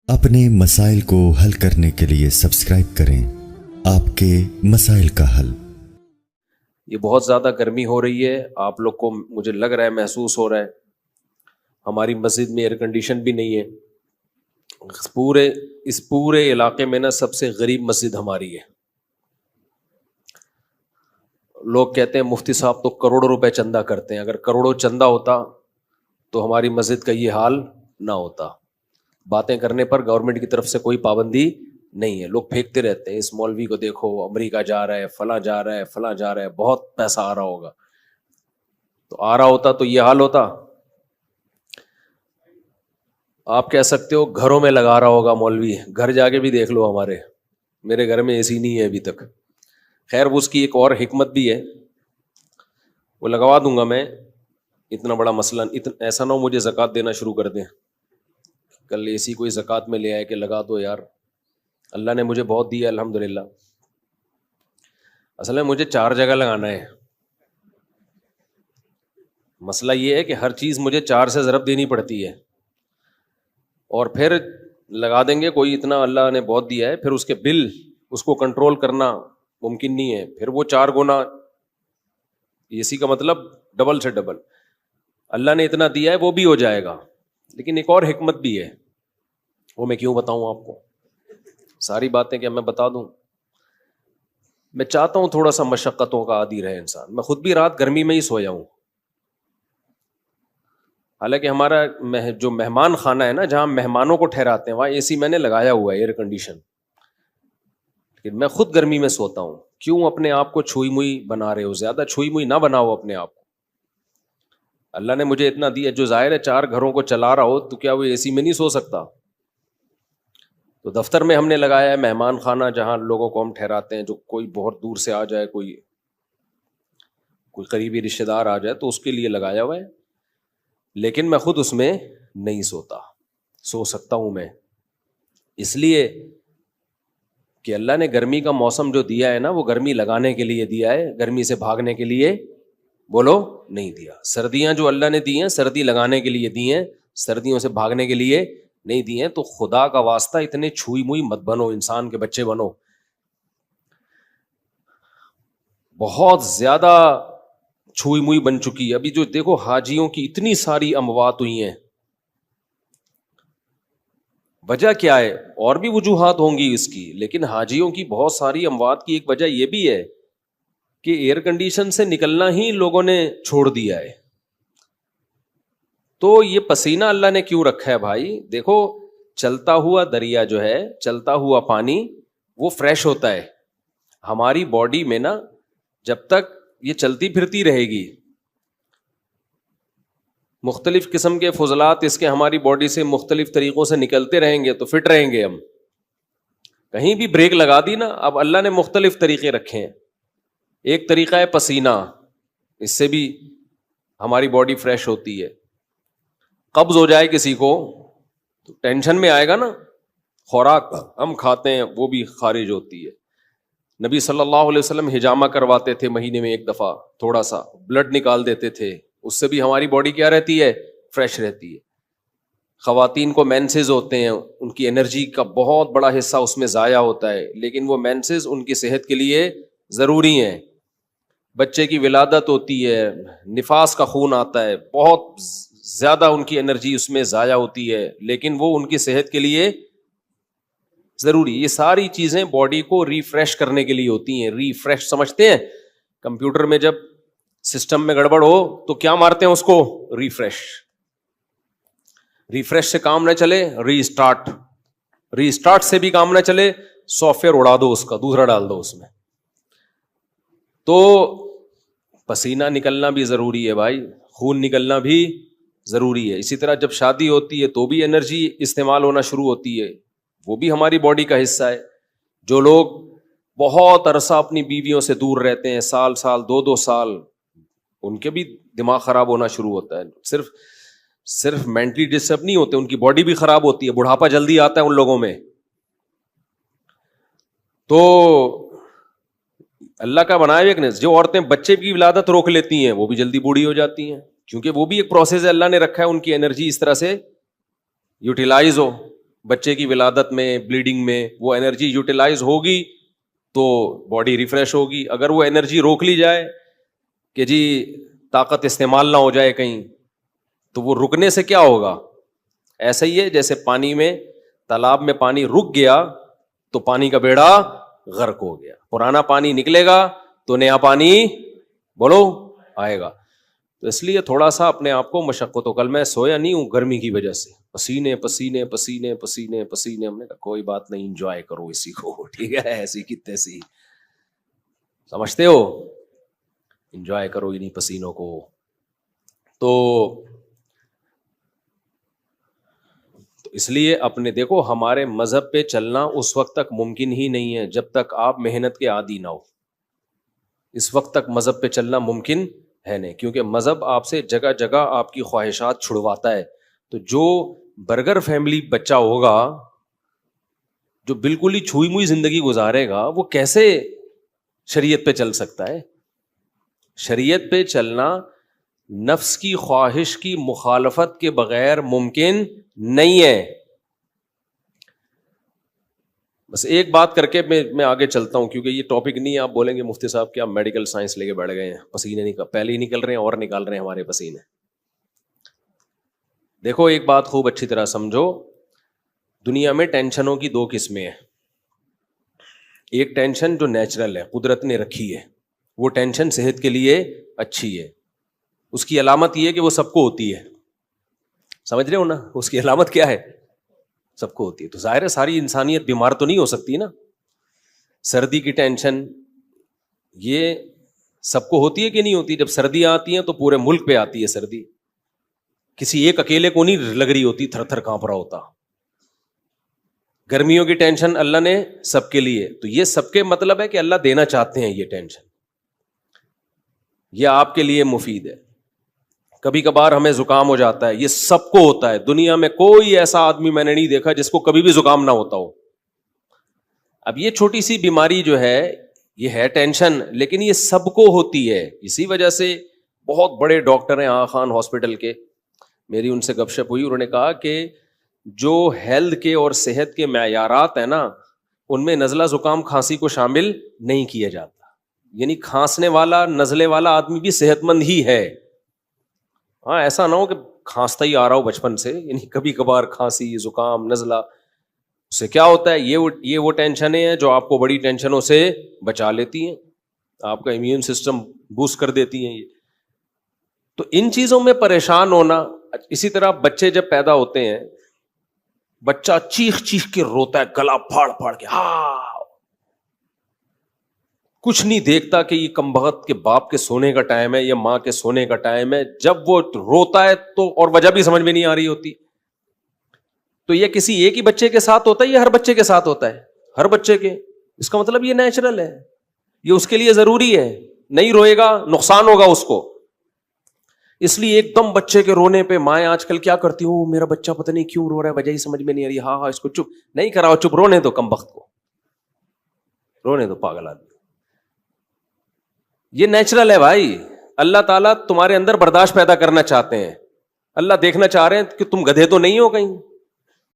اپنے مسائل کو حل کرنے کے لیے سبسکرائب کریں آپ کے مسائل کا حل۔ یہ بہت زیادہ گرمی ہو رہی ہے، آپ لوگ کو مجھے لگ رہا ہے محسوس ہو رہا ہے۔ ہماری مسجد میں ایئر کنڈیشن بھی نہیں ہے۔ اس پورے علاقے میں نا سب سے غریب مسجد ہماری ہے۔ لوگ کہتے ہیں مفتی صاحب تو کروڑوں روپے چندہ کرتے ہیں، اگر کروڑوں چندہ ہوتا تو ہماری مسجد کا یہ حال نہ ہوتا۔ باتیں کرنے پر گورنمنٹ کی طرف سے کوئی پابندی نہیں ہے، لوگ پھینکتے رہتے ہیں، اس مولوی کو دیکھو امریکہ جا رہا ہے، فلاں جا رہا ہے، فلاں جا رہا ہے، بہت پیسہ آ رہا ہوگا۔ تو آ رہا ہوتا تو یہ حال ہوتا؟ آپ کہہ سکتے ہو گھروں میں لگا رہا ہوگا مولوی، گھر جا کے بھی دیکھ لو، میرے گھر میں اے سی نہیں ہے ابھی تک۔ خیر اس کی ایک اور حکمت بھی ہے، وہ لگوا دوں گا میں۔ اتنا بڑا مسئلہ ایسا نہ ہو مجھے زکوٰۃ دینا شروع کر دیں، کل اے سی کوئی زکوٰۃ میں لے آئے کہ لگا دو یار، اللہ نے مجھے بہت دیا الحمدللہ۔ اصل میں مجھے 4 جگہ لگانا ہے۔ مسئلہ یہ ہے کہ ہر چیز مجھے 4 سے ضرب دینی پڑتی ہے، اور پھر لگا دیں گے کوئی، اتنا اللہ نے بہت دیا ہے، پھر اس کے بل اس کو کنٹرول کرنا ممکن نہیں ہے، پھر وہ 4 گنا اے سی کا مطلب ڈبل سے ڈبل۔ اللہ نے اتنا دیا ہے وہ بھی ہو جائے گا، لیکن ایک اور حکمت بھی ہے، وہ میں کیوں بتاؤں آپ کو؟ ساری باتیں کیا میں بتا دوں؟ میں چاہتا ہوں تھوڑا سا مشقتوں کا عادی رہے انسان۔ میں خود بھی رات گرمی میں ہی سویا ہوں، حالانکہ ہمارا جو مہمان خانہ ہے نا، جہاں مہمانوں کو ٹھہراتے ہیں، وہاں اے سی میں نے لگایا ہوا ہے، ایئر کنڈیشن، لیکن میں خود گرمی میں سوتا ہوں۔ کیوں اپنے آپ کو چھوئی موئی بنا رہے ہو؟ زیادہ چھوئی موئی نہ بناؤ اپنے آپ کو۔ اللہ نے مجھے اتنا دیا، جو ظاہر ہے 4 گھروں کو چلا رہا ہو تو کیا وہ اے سی میں نہیں سو سکتا؟ تو دفتر میں ہم نے لگایا ہے مہمان خانہ، جہاں لوگوں کو ہم ٹھہراتے ہیں، جو کوئی بہت دور سے آ جائے، کوئی قریبی رشتہ دار آ جائے تو اس کے لیے لگایا ہوا ہے، لیکن میں خود اس میں نہیں سوتا۔ سو سکتا ہوں میں، اس لیے کہ اللہ نے گرمی کا موسم جو دیا ہے نا، وہ گرمی لگانے کے لیے دیا ہے، گرمی سے بھاگنے کے لیے بولو نہیں دیا۔ سردیاں جو اللہ نے دی ہیں، سردی لگانے کے لیے دی ہیں، سردیوں سے بھاگنے کے لیے نہیں دی ہیں۔ تو خدا کا واسطہ اتنے چھوئی موئی مت بنو، انسان کے بچے بنو۔ بہت زیادہ چھوئی موئی بن چکی ہے۔ ابھی جو دیکھو حاجیوں کی اتنی ساری اموات ہوئی ہیں، وجہ کیا ہے؟ اور بھی وجوہات ہوں گی اس کی، لیکن حاجیوں کی بہت ساری اموات کی ایک وجہ یہ بھی ہے کہ ایئر کنڈیشن سے نکلنا ہی لوگوں نے چھوڑ دیا ہے۔ تو یہ پسینہ اللہ نے کیوں رکھا ہے بھائی؟ دیکھو چلتا ہوا دریا جو ہے، چلتا ہوا پانی، وہ فریش ہوتا ہے۔ ہماری باڈی میں نا جب تک یہ چلتی پھرتی رہے گی، مختلف قسم کے فضلات اس کے ہماری باڈی سے مختلف طریقوں سے نکلتے رہیں گے تو فٹ رہیں گے ہم۔ کہیں بھی بریک لگا دی نا، اب اللہ نے مختلف طریقے رکھے ہیں۔ ایک طریقہ ہے پسینہ، اس سے بھی ہماری باڈی فریش ہوتی ہے۔ قبض ہو جائے کسی کو تو ٹینشن میں آئے گا نا، خوراک ہم کھاتے ہیں وہ بھی خارج ہوتی ہے۔ نبی صلی اللہ علیہ وسلم حجامہ کرواتے تھے مہینے میں ایک دفعہ، تھوڑا سا بلڈ نکال دیتے تھے، اس سے بھی ہماری باڈی کیا رہتی ہے؟ فریش رہتی ہے۔ خواتین کو مینسز ہوتے ہیں، ان کی انرجی کا بہت بڑا حصہ اس میں ضائع ہوتا ہے، لیکن وہ مینسز ان کی صحت کے لیے ضروری ہیں۔ بچے کی ولادت ہوتی ہے، نفاس کا خون آتا ہے، بہت زیادہ ان کی انرجی اس میں ضائع ہوتی ہے، لیکن وہ ان کی صحت کے لیے ضروری۔ یہ ساری چیزیں باڈی کو ریفریش کرنے کے لیے ہوتی ہیں۔ ریفریش سمجھتے ہیں؟ کمپیوٹر میں جب سسٹم میں گڑبڑ ہو تو کیا مارتے ہیں اس کو؟ ریفریش۔ ریفریش سے کام نہ چلے، ری اسٹارٹ۔ ری اسٹارٹ سے بھی کام نہ چلے، سافٹ ویئر اڑا دو، اس کا دوسرا ڈال دو اس میں۔ تو پسینہ نکلنا بھی ضروری ہے بھائی، خون نکلنا بھی ضروری ہے۔ اسی طرح جب شادی ہوتی ہے تو بھی انرجی استعمال ہونا شروع ہوتی ہے، وہ بھی ہماری باڈی کا حصہ ہے۔ جو لوگ بہت عرصہ اپنی بیویوں سے دور رہتے ہیں، سال 2 سال، ان کے بھی دماغ خراب ہونا شروع ہوتا ہے۔ صرف مینٹلی ڈسٹرب نہیں ہوتے، ان کی باڈی بھی خراب ہوتی ہے، بڑھاپا جلدی آتا ہے ان لوگوں میں۔ تو اللہ کا بنایا ایک نے، جو عورتیں بچے کی ولادت روک لیتی ہیں وہ بھی جلدی بوڑھی ہو جاتی ہیں، کیونکہ وہ بھی ایک پروسیس اللہ نے رکھا ہے، ان کی انرجی اس طرح سے یوٹیلائز ہو۔ بچے کی ولادت میں, بلیڈنگ میں وہ انرجی یوٹیلائز ہوگی تو باڈی ریفریش ہوگی. اگر وہ انرجی روک لی جائے کہ جی طاقت استعمال نہ ہو جائے کہیں, تو وہ رکنے سے کیا ہوگا؟ ایسا ہی ہے جیسے پانی میں, تالاب میں پانی رک گیا تو پانی کا بیڑا غرق ہو گیا. پرانا پانی نکلے گا تو نیا پانی بولو آئے گا. تو اس لیے تھوڑا سا اپنے آپ کو مشقت ہو. کل میں سویا نہیں ہوں گرمی کی وجہ سے, پسینے پسینے پسینے پسینے پسینے. ہم نے کہا کوئی بات نہیں, انجوائے کرو اسی کو, ٹھیک ہے, ایسی کی تیسی, سمجھتے ہو, انجوائے کرو انہیں پسینوں کو. تو اس لیے اپنے دیکھو, ہمارے مذہب پہ چلنا اس وقت تک ممکن ہی نہیں ہے جب تک آپ محنت کے عادی نہ ہو. اس وقت تک مذہب پہ چلنا ممکن ہے نہیں, کیونکہ مذہب آپ سے جگہ جگہ آپ کی خواہشات چھڑواتا ہے. تو جو برگر فیملی بچہ ہوگا جو بالکل ہی چھوئی موئی زندگی گزارے گا, وہ کیسے شریعت پہ چل سکتا ہے؟ شریعت پہ چلنا نفس کی خواہش کی مخالفت کے بغیر ممکن نہیں ہے. بس ایک بات کر کے میں آگے چلتا ہوں, کیونکہ یہ ٹاپک نہیں ہے. آپ بولیں گے مفتی صاحب کیا میڈیکل سائنس لے کے بیٹھ گئے ہیں, پسینے پہلے ہی نکل رہے ہیں اور نکال رہے ہیں ہمارے پسینے. دیکھو ایک بات خوب اچھی طرح سمجھو, دنیا میں ٹینشنوں کی دو قسمیں ہیں. ایک ٹینشن جو نیچرل ہے, قدرت نے رکھی ہے, وہ ٹینشن صحت کے لیے اچھی ہے. اس کی علامت یہ ہے کہ وہ سب کو ہوتی ہے, سمجھ رہے ہو نا, اس کی علامت کیا ہے؟ سب کو ہوتی ہے. تو ظاہر ہے ساری انسانیت بیمار تو نہیں ہو سکتی نا. سردی کی ٹینشن یہ سب کو ہوتی ہے کہ نہیں ہوتی؟ جب سردیاں آتی ہیں تو پورے ملک پہ آتی ہے سردی, کسی ایک اکیلے کو نہیں لگ رہی ہوتی, تھر تھر کانپ رہا ہوتا. گرمیوں کی ٹینشن اللہ نے سب کے لیے, تو یہ سب کے مطلب ہے کہ اللہ دینا چاہتے ہیں یہ ٹینشن, یہ آپ کے لیے مفید ہے. کبھی کبھار ہمیں زکام ہو جاتا ہے, یہ سب کو ہوتا ہے. دنیا میں کوئی ایسا آدمی میں نے نہیں دیکھا جس کو کبھی بھی زکام نہ ہوتا ہو. اب یہ چھوٹی سی بیماری جو ہے یہ ہے ٹینشن, لیکن یہ سب کو ہوتی ہے. اسی وجہ سے بہت بڑے ڈاکٹر ہیں آغا خان ہاسپٹل کے, میری ان سے گپ شپ ہوئی, انہوں نے کہا کہ جو ہیلتھ کے اور صحت کے معیارات ہیں نا, ان میں نزلہ زکام کھانسی کو شامل نہیں کیا جاتا. یعنی کھانسنے والا نزلے والا آدمی بھی صحت مند ہی ہے. ہاں ایسا نہ ہو کہ کھانستا ہی آ رہا ہو بچپن سے, یعنی کبھی کبھار کھانسی زکام نزلہ, اس سے کیا ہوتا ہے, یہ وہ ٹینشنیں ہیں جو آپ کو بڑی ٹینشنوں سے بچا لیتی ہیں, آپ کا امیون سسٹم بوسٹ کر دیتی ہیں یہ. تو ان چیزوں میں پریشان ہونا. اسی طرح بچے جب پیدا ہوتے ہیں, بچہ چیخ چیخ کے روتا ہے, گلا پھاڑ پھاڑ کے, ہاں کچھ نہیں دیکھتا کہ یہ کمبخت کے باپ کے سونے کا ٹائم ہے یا ماں کے سونے کا ٹائم ہے. جب وہ روتا ہے تو, اور وجہ بھی سمجھ میں نہیں آ رہی ہوتی, تو یہ کسی ایک ہی بچے کے ساتھ ہوتا ہے یا ہر بچے کے ساتھ ہوتا ہے؟ ہر بچے کے. اس کا مطلب یہ نیچرل ہے, یہ اس کے لیے ضروری ہے. نہیں روئے گا نقصان ہوگا اس کو. اس لیے ایک دم بچے کے رونے پہ مائیں آج کل کیا کرتی ہوں, میرا بچہ پتہ نہیں کیوں رو رہا ہے, وجہ ہی سمجھ میں نہیں آ رہی, ہاں اس کو چپ نہیں کراؤ, چپ رونے دو کمبخت کو, رونے دو پاگل آدمی. یہ نیچرل ہے بھائی. اللہ تعالیٰ تمہارے اندر برداشت پیدا کرنا چاہتے ہیں. اللہ دیکھنا چاہ رہے ہیں کہ تم گدھے تو نہیں ہو کہیں.